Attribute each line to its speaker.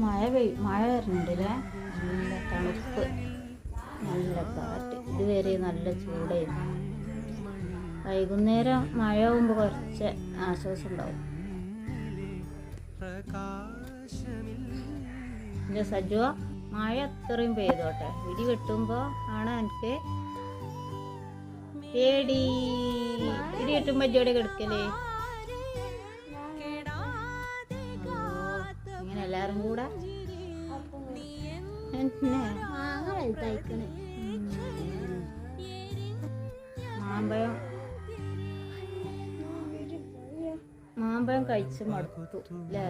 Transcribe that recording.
Speaker 1: മഴ വരുന്നുണ്ടല്ലേ. നല്ല തണുപ്പ്, നല്ല കാറ്റ്. ഇതുവരെ നല്ല ചൂടായിരുന്നു. വൈകുന്നേരം മഴ ആകുമ്പോൾ കുറച്ച് ആശ്വാസം ഉണ്ടാവും. എൻ്റെ സജുവ, മഴ അത്രയും പെയ്തോട്ടെ, ഇടി വെട്ടുമ്പോൾ ആണ് എനിക്ക് പേടി. ഇടി വെട്ടുമ്പോൾ ജോടെ കിടക്കലേ ഇങ്ങനെ എല്ലാരും കൂടെ മാമ്പഴം കഴിച്ച് മടുത്തു അല്ലേ.